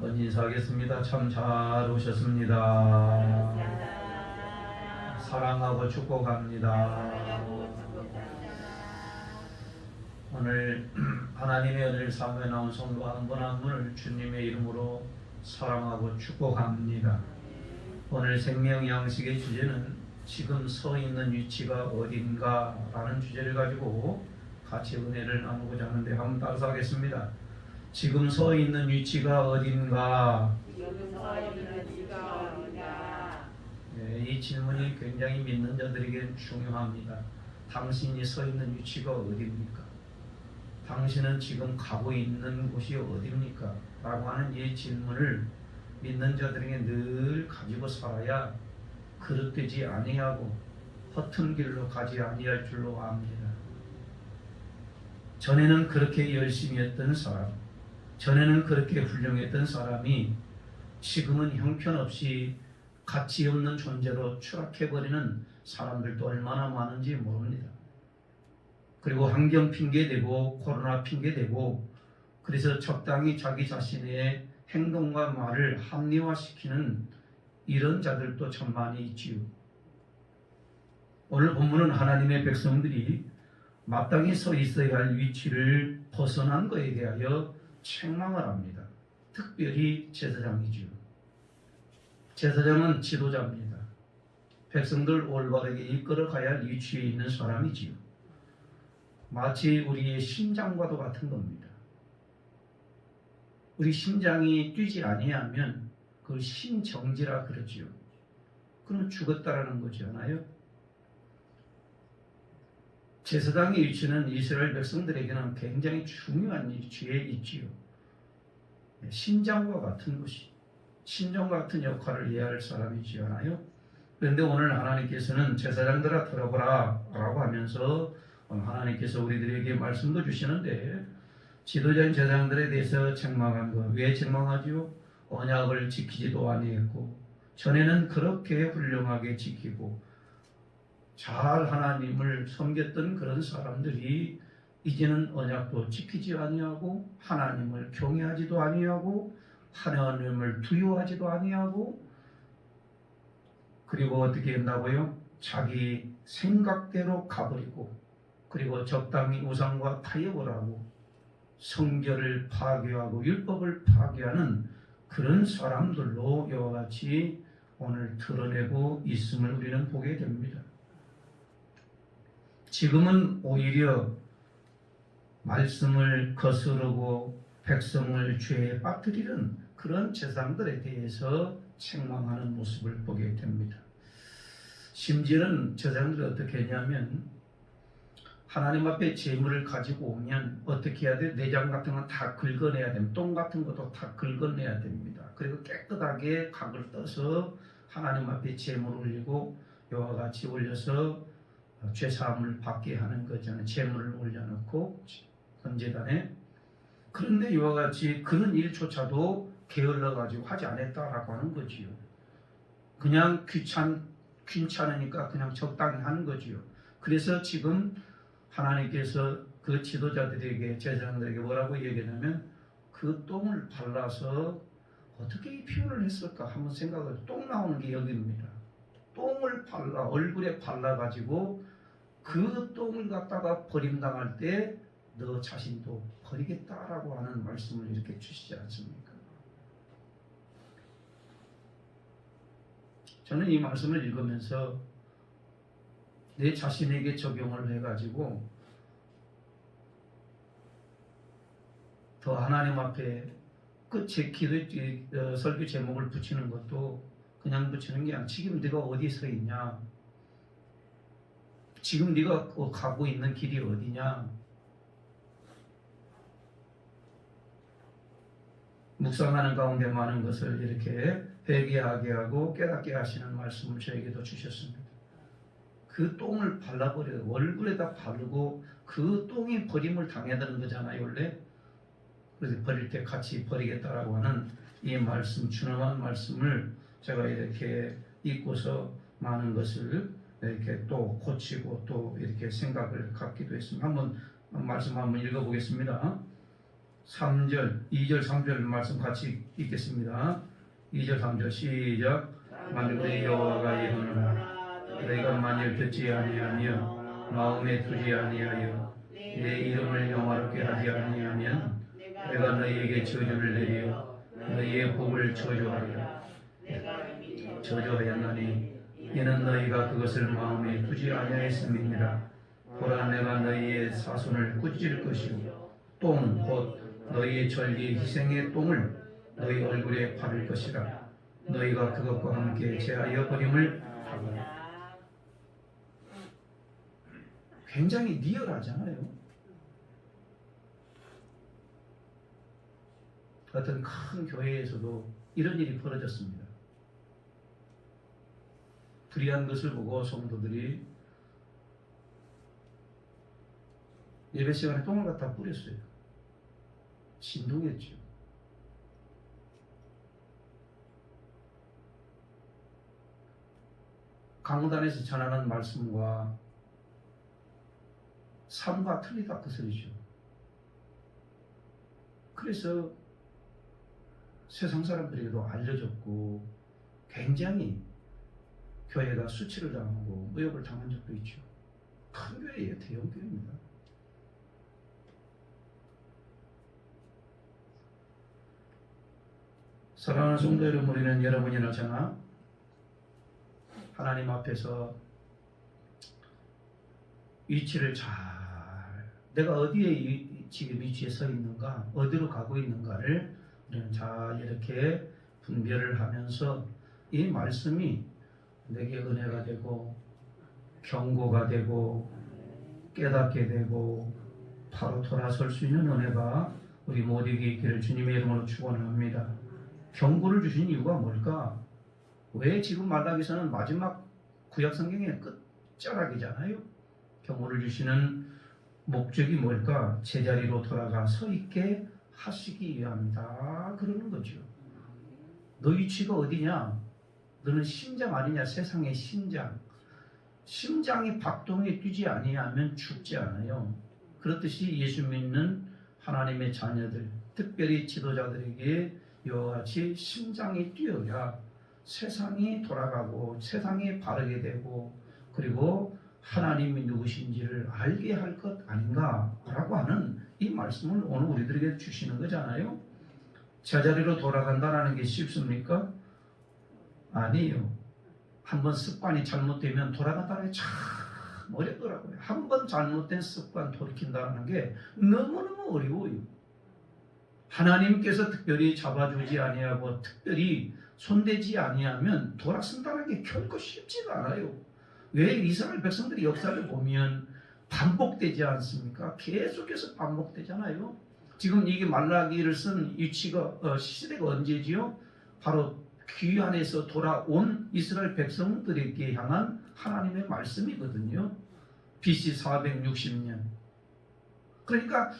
한번 인사하겠습니다. 참 잘 오셨습니다. 사랑하고 축복합니다. 오늘 하나님의 은혜를 사모에 나온 성도 한 분 한 분을 주님의 이름으로 사랑하고 축복합니다. 오늘 생명 양식의 주제는 지금 서 있는 위치가 어딘가 라는 주제를 가지고 같이 은혜를 나누고자 하는데 한번 따라서 하겠습니다. 지금 서 있는 위치가 어딘가? 네, 이 질문이 굉장히 믿는 자들에게 중요합니다. 당신이 서 있는 위치가 어디입니까? 당신은 지금 가고 있는 곳이 어디입니까? 라고 하는 이 질문을 믿는 자들에게 늘 가지고 살아야 그릇되지 아니하고 허튼 길로 가지 아니할 줄로 압니다. 전에는 그렇게 열심히 했던 사람, 전에는 그렇게 훌륭했던 사람이 지금은 형편없이 가치 없는 존재로 추락해버리는 사람들도 얼마나 많은지 모릅니다. 그리고 환경 핑계대고 코로나 핑계대고 그래서 적당히 자기 자신의 행동과 말을 합리화시키는 이런 자들도 참 많이 있지요. 오늘 본문은 하나님의 백성들이 마땅히 서 있어야 할 위치를 벗어난 것에 대하여 책망을 합니다. 특별히 제사장이지요. 제사장은 지도자입니다. 백성들 올바르게 이끌어가야 할 위치에 있는 사람이지요. 마치 우리의 심장과도 같은 겁니다. 우리 심장이 뛰지 아니하면 그걸 심정지라 그러지요. 그럼 죽었다라는 거지 않아요? 제사장의 위치는 이스라엘 백성들에게는 굉장히 중요한 위치에 있지요. 심장과 같은 것이, 심장과 같은 역할을 해야 할 사람이지 않아요? 그런데 오늘 하나님께서는 제사장들아 들어보라 라고 하면서 하나님께서 우리들에게 말씀도 주시는데 지도자인 제사장들에 대해서 책망한 것, 왜 책망하지요? 언약을 지키지도 아니했고 전에는 그렇게 훌륭하게 지키고 잘 하나님을 섬겼던 그런 사람들이 이제는 언약도 지키지 아니하고 하나님을 경외하지도 아니하고 하나님을 두려워하지도 아니하고 그리고 어떻게 했나고요? 자기 생각대로 가버리고 그리고 적당히 우상과 타협을 하고 성결을 파괴하고 율법을 파괴하는 그런 사람들로 이와 같이 오늘 드러내고 있음을 우리는 보게 됩니다. 지금은 오히려 말씀을 거스르고 백성을 죄에 빠뜨리는 그런 제사장들에 대해서 책망하는 모습을 보게 됩니다. 심지어는 제사장들이 어떻게 했냐면 하나님 앞에 제물을 가지고 오면 어떻게 해야 돼? 내장 같은 건 다 긁어내야 됩니다. 똥 같은 것도 다 긁어내야 됩니다. 그리고 깨끗하게 각을 떠서 하나님 앞에 제물을 올리고 이와 같이 올려서 죄사함을 받게 하는 거잖아요. 제물을 올려놓고 번제단에. 그런데 이와 같이 그런 일조차도 게을러가지고 하지 않았다라고 하는 거지요. 그냥 귀찮으니까 그냥 적당히 하는 거지요. 그래서 지금 하나님께서 그 지도자들에게 제사장들에게 뭐라고 얘기하냐면 그 똥을 발라서 어떻게 이 표현을 했을까 한번 생각을 똥 나오는 게 여기입니다. 똥을 발라 얼굴에 발라가지고 그 똥을 갖다가 버림당할 때 너 자신도 버리겠다라고 하는 말씀을 이렇게 주시지 않습니까? 저는 이 말씀을 읽으면서 내 자신에게 적용을 해가지고 더 하나님 앞에 끝에 기도 설교 제목을 붙이는 것도 그냥 붙이는 게 아니라 지금 네가 어디 서 있냐, 지금 네가 가고 있는 길이 어디냐, 묵상하는 가운데 많은 것을 이렇게 회개하게 하고 깨닫게 하시는 말씀을 저에게도 주셨습니다. 그 똥을 발라버려요. 얼굴에다 바르고 그 똥이 버림을 당해야 되는 거잖아요, 원래. 그래서 버릴 때 같이 버리겠다라고 하는 이 말씀, 준엄한 말씀을 제가 이렇게 읽고서 많은 것을 이렇게 또 고치고 또 이렇게 생각을 갖기도 했습니다. 한번 말씀 한번 읽어보겠습니다. 3절, 2절, 3절 말씀 같이 읽겠습니다. 2절, 3절 시작. 만군의 여호와가 이르노라 너희가 만일 듣지 아니하며 마음에 두지 아니하여 내 이름을 영화롭게 하지 아니하면 내가 너희에게 저주를 내려 너희의 복을 저주하였나니 이는 너희가 그것을 마음에 두지 아니하였음이니라. 보라 내가 너희의 사손을 꾸짖을 것이요 똥 곧 너희의 절기 희생의 똥을 너희 얼굴에 바를 것이라. 너희가 그것과 함께 제하여 버림을 하거라. 굉장히 리얼하잖아요. 어떤 큰 교회에서도 이런 일이 벌어졌습니다. 불의한 것을 보고 성도들이 예배 시간에 똥을 갖다 뿌렸어요. 신동했죠. 강단에서 전하는 말씀과 삶과 틀리다 그 소리죠. 그래서 세상 사람들에게도 알려졌고 굉장히 교회가 수치를 당하고 모욕을 당한 적도 있죠. 큰 교회예요. 대형 교회입니다. 사랑하는 성도 여러분, 우리는 여러분이나 저나 하나님 앞에서 위치를 내가 어디에 지금 위치에 서 있는가, 어디로 가고 있는가를 우리는 잘 이렇게 분별을 하면서 이 말씀이 내게 은혜가 되고 경고가 되고 깨닫게 되고 바로 돌아설 수 있는 은혜가 우리 모두에게 있기를 주님의 이름으로 축원합니다. 경고를 주신 이유가 뭘까? 왜 지금 말라기서는 마지막 구약 성경의 끝자락이잖아요. 경고를 주시는 목적이 뭘까? 제자리로 돌아가 서 있게 하시기 위함이다. 그러는 거죠. 너 위치가 어디냐? 너는 심장 아니냐? 세상의 심장. 심장이 박동에 뛰지 아니하면 죽지 않아요. 그렇듯이 예수 믿는 하나님의 자녀들, 특별히 지도자들에게 이와 같이 심장이 뛰어야 세상이 돌아가고 세상이 바르게 되고 그리고 하나님이 누구신지를 알게 할 것 아닌가라고 하는 이 말씀을 오늘 우리들에게 주시는 거잖아요. 제자리로 돌아간다는 게 쉽습니까? 아니에요. 한번 습관이 잘못되면 돌아간다는 게 참 어렵더라고요. 한번 잘못된 습관 돌이킨다는 게 너무너무 어려워요. 하나님께서 특별히 잡아주지 아니하고 특별히 손대지 아니하면 돌아선다는 게 결코 쉽지가 않아요. 왜 이스라엘 백성들이 역사를 보면 반복되지 않습니까? 계속해서 반복되잖아요. 지금 이게 말라기를 쓴 위치가 시대가 언제지요? 바로 귀환에서 돌아온 이스라엘 백성들에게 향한 하나님의 말씀이거든요. BC 460년. 그러니까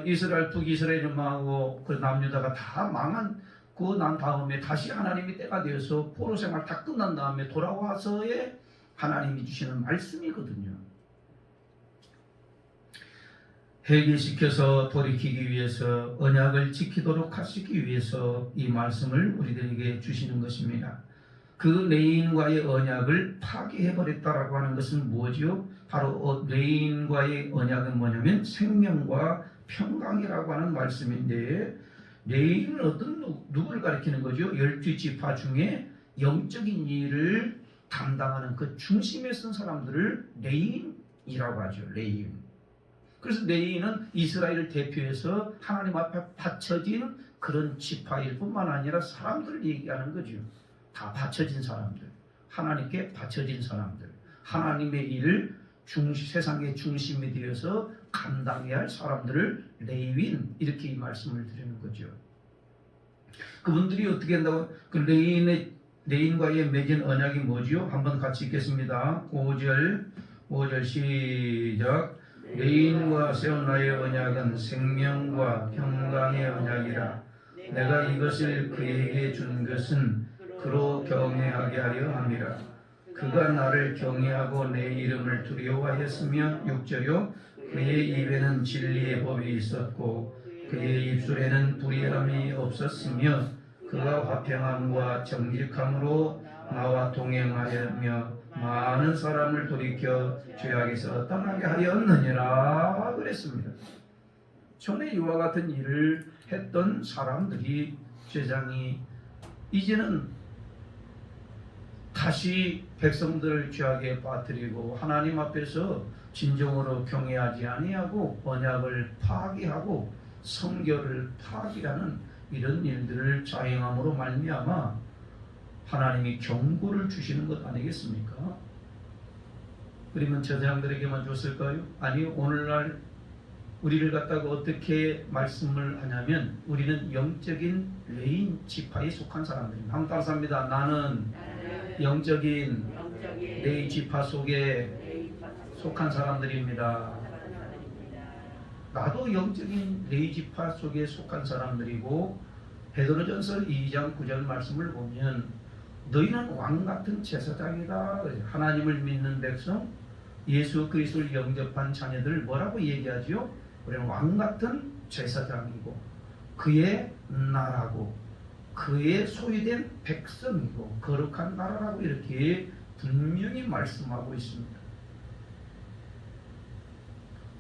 이스라엘 북이스라엘을 망하고 그 남유다가 다 망한 그 난 다음에 다시 하나님이 때가 되어서 포로 생활 다 끝난 다음에 돌아와서의 하나님이 주시는 말씀이거든요. 회개시켜서 돌이키기 위해서 언약을 지키도록 하시기 위해서 이 말씀을 우리들에게 주시는 것입니다. 그 레인과의 언약을 파괴해버렸다라고 하는 것은 뭐죠? 바로 레인과의 언약은 뭐냐면 생명과 평강이라고 하는 말씀인데 레인은 어떤 누구를 가리키는 거죠? 12지파 중에 영적인 일을 담당하는 그 중심에 선 사람들을 레인이라고 하죠. 레인. 그래서 레인은 이스라엘을 대표해서 하나님 앞에 바쳐진 그런 지파일 뿐만 아니라 사람들을 얘기하는 거죠. 다 바쳐진 사람들. 하나님께 바쳐진 사람들. 하나님의 일을 세상의 중심이 되어서 감당해야 할 사람들을 레위인 이렇게 이 말씀을 드리는 거죠. 그분들이 어떻게 한다고? 그 레인과의 맺은 언약이 뭐지요? 한번 같이 읽겠습니다. 5절 시작. 레인과 세운 나의 언약은 생명과 평강의 언약이라. 내가 이것을 그에게 준 것은 그로 경외하게 하려 함이라. 그가 나를 경외하고 내 이름을 두려워하였으며 6절요. 그의 입에는 진리의 법이 있었고 그의 입술에는 불의함이 없었으며 그가 화평함과 정직함으로 나와 동행하였으며 많은 사람을 돌이켜 죄악에서 떠나게 하였느니라 그랬습니다. 전에 이와 같은 일을 했던 사람들이 제장이 이제는 다시 백성들을 죄악에 빠뜨리고 하나님 앞에서 진정으로 경외하지 아니하고 언약을 파기하고 성결을 파기하는 이런 일들을 자행함으로 말미암아 하나님이 경고를 주시는 것 아니겠습니까? 그러면 제사장들에게만 줬을까요? 아니, 오늘날 우리를 갖다가 어떻게 말씀을 하냐면 우리는 영적인 레인 지파에 속한 사람들입니다. 한번 따라서 합니다. 나는 영적인 레이 지파 속에 속한 사람들입니다. 나도 영적인 레이 지파 속에 속한 사람들이고 베드로전서 2장 9절 말씀을 보면 너희는 왕같은 제사장이다. 하나님을 믿는 백성, 예수 그리스도를 영접한 자녀들 뭐라고 얘기하지요? 우리는 왕같은 제사장이고 그의 나라고 그의 소유된 백성이고 거룩한 나라라고 이렇게 분명히 말씀하고 있습니다.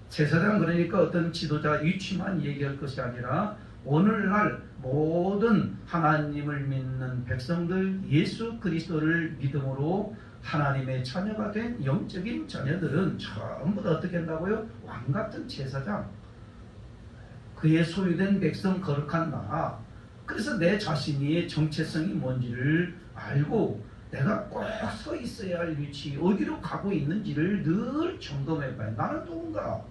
제사장 그러니까 어떤 지도자 위치만 얘기할 것이 아니라 오늘날 모든 하나님을 믿는 백성들 예수 그리스도를 믿음으로 하나님의 자녀가 된 영적인 자녀들은 전부 다 어떻게 한다고요? 왕같은 제사장, 그의 소유된 백성 거룩한 나라. 그래서 내 자신이 정체성이 뭔지를 알고 내가 꼭 서 있어야 할 위치, 어디로 가고 있는지를 늘 점검해봐요. 나는 누군가?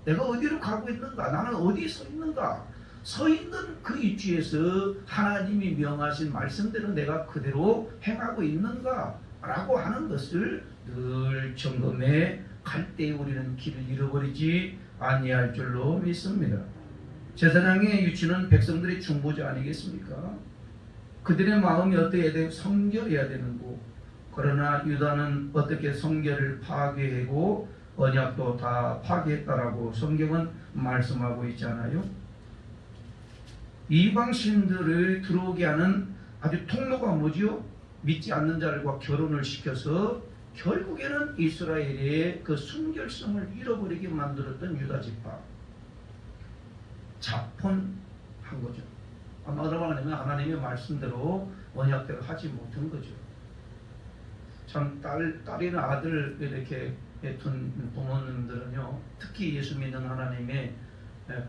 내가 어디로 가고 있는가? 나는 어디에 서 있는가? 서 있는 그 위치에서 하나님이 명하신 말씀대로 내가 그대로 행하고 있는가? 라고 하는 것을 늘 점검해 갈 때 우리는 길을 잃어버리지 아니할 줄로 믿습니다. 제사장의 위치는 백성들의 중보자 아니겠습니까? 그들의 마음이 어떻게 돼요? 성결해야 되는 거. 그러나 유다는 어떻게 성결을 파괴하고 언약도 다 파괴했다라고 성경은 말씀하고 있잖아요. 이방신들을 들어오게 하는 아주 통로가 뭐지요? 믿지 않는 자들과 결혼을 시켜서 결국에는 이스라엘의 그 순결성을 잃어버리게 만들었던 유다 지파. 자폰한 거죠. 뭐라고 하냐면 하나님의 말씀대로 언약대로 하지 못한 거죠. 참 딸이나 아들 이렇게 둔 부모님들은요, 특히 예수 믿는 하나님의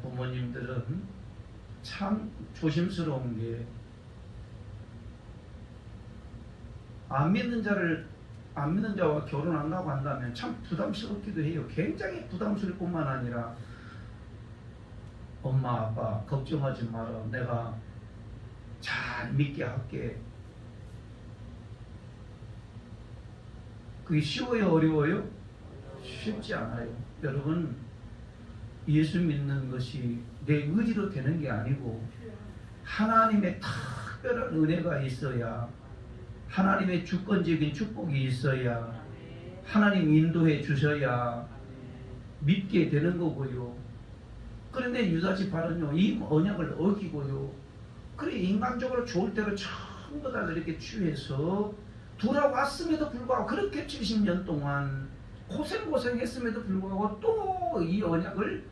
부모님들은 참 조심스러운 게 안 믿는 자와 결혼한다고 한다면 참 부담스럽기도 해요. 굉장히 부담스러울 뿐만 아니라 엄마 아빠 걱정하지 마라, 내가 잘 믿게 할게. 그게 쉬워요, 어려워요? 쉽지 않아요. 여러분, 예수 믿는 것이 내 의지로 되는 게 아니고 하나님의 특별한 은혜가 있어야, 하나님의 주권적인 축복이 있어야, 하나님 인도해 주셔야 믿게 되는 거고요. 그런데 유다지파는요, 이 언약을 어기고요, 그래 인간적으로 좋을 대로 전부 다 이렇게 취해서 돌아왔음에도 불구하고 그렇게 70년 동안 고생했음에도 불구하고 또 이 언약을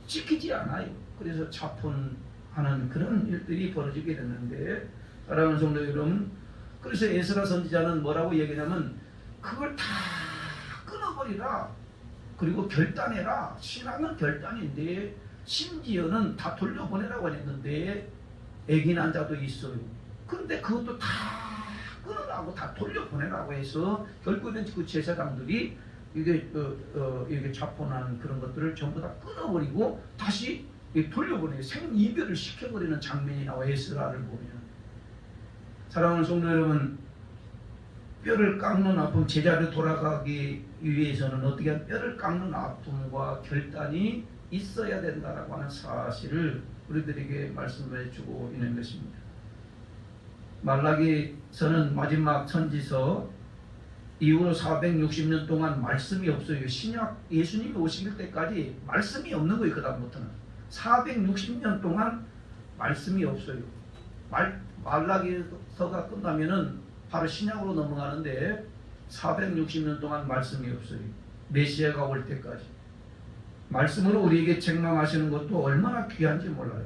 지키지 않아요. 그래서 자폰하는 그런 일들이 벌어지게 됐는데, 사랑하는 성도 여러분, 그래서 에스라 선지자는 뭐라고 얘기하냐면 그걸 다 끊어버리라, 그리고 결단해라. 신앙은 결단인데 심지어는 다 돌려보내라고 했는데 애기 난 자도 있어요. 그런데 그것도 다 끊으라고 다 돌려보내라고 해서 결국에는 그 제사장들이 이게 자폰한 그런 것들을 전부 다 끊어버리고 다시 돌려보내요. 생이별을 시켜버리는 장면이 나와, 에스라를 보면. 사랑하는 성도 여러분, 뼈를 깎는 아픔, 제자로 돌아가기 위해서는 어떻게 하면 뼈를 깎는 아픔과 결단이 있어야 된다라고 하는 사실을 우리들에게 말씀해 주고 있는 것입니다. 말라기서는 마지막 선지서 이후로 460년 동안 말씀이 없어요. 신약 예수님이 오실 때까지 말씀이 없는 거예요. 그 다음부터는 460년 동안 말씀이 없어요. 말라기서가 끝나면은 바로 신약으로 넘어가는데 460년 동안 말씀이 없어요. 메시아가 올 때까지. 말씀으로 우리에게 책망하시는 것도 얼마나 귀한지 몰라요.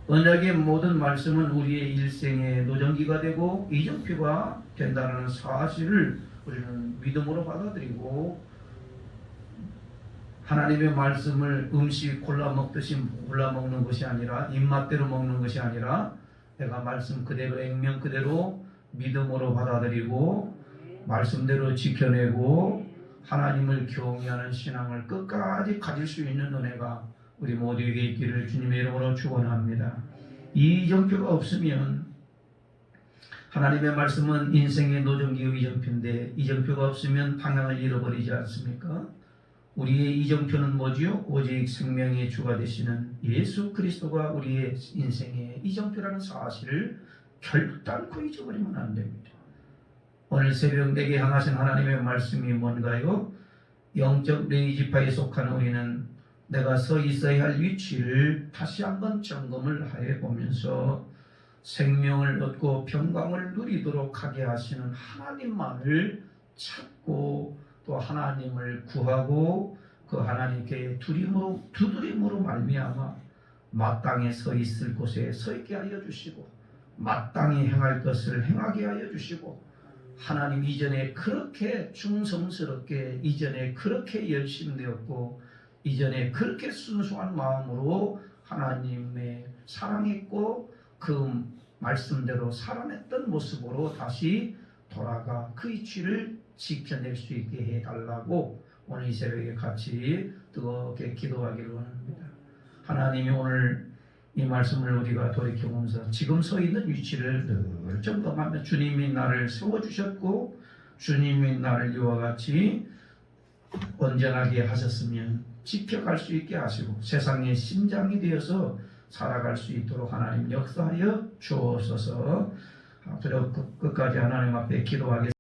언약의 모든 말씀은 우리의 일생의 노정기가 되고 이정표가 된다는 사실을 우리는 믿음으로 받아들이고, 하나님의 말씀을 음식 골라 먹듯이 골라 먹는 것이 아니라, 입맛대로 먹는 것이 아니라, 내가 말씀 그대로 액면 그대로 믿음으로 받아들이고 말씀대로 지켜내고 하나님을 경외하는 신앙을 끝까지 가질 수 있는 은혜가 우리 모두에게 있기를 주님의 이름으로 축원합니다. 이 이정표가 없으면, 하나님의 말씀은 인생의 노정기의 이정표인데 이정표가 없으면 방향을 잃어버리지 않습니까? 우리의 이정표는 뭐지요? 오직 생명의 주가 되시는 예수 그리스도가 우리의 인생의 이정표라는 사실을 결단코 잊어버리면 안 됩니다. 오늘 새벽 내게 향하신 하나님의 말씀이 뭔가요? 영적 레이지파에 속한 우리는 내가 서 있어야 할 위치를 다시 한번 점검을 해보면서 생명을 얻고 평강을 누리도록 하게 하시는 하나님만을 찾고 또 하나님을 구하고 그 하나님께 두드림으로 말미암아 마땅히 서 있을 곳에 서 있게 하여 주시고 마땅히 행할 것을 행하게 하여 주시고, 하나님 이전에 그렇게 충성스럽게, 이전에 그렇게 열심되었고, 이전에 그렇게 순수한 마음으로 하나님의 사랑했고 그 말씀대로 살아냈던 모습으로 다시 돌아가 그 위치를 지켜낼 수 있게 해달라고 오늘 이 새벽에 같이 뜨겁게 기도하기를 원합니다. 하나님이 오늘 이 말씀을 우리가 돌이켜보면서 지금 서 있는 위치를 늘 점검하며 주님이 나를 세워주셨고 주님이 나를 이와 같이 온전하게 하셨으면 지켜갈 수 있게 하시고 세상의 심장이 되어서 살아갈 수 있도록 하나님 역사하여 주옵소서. 앞으로 끝까지 하나님 앞에 기도하겠습니다.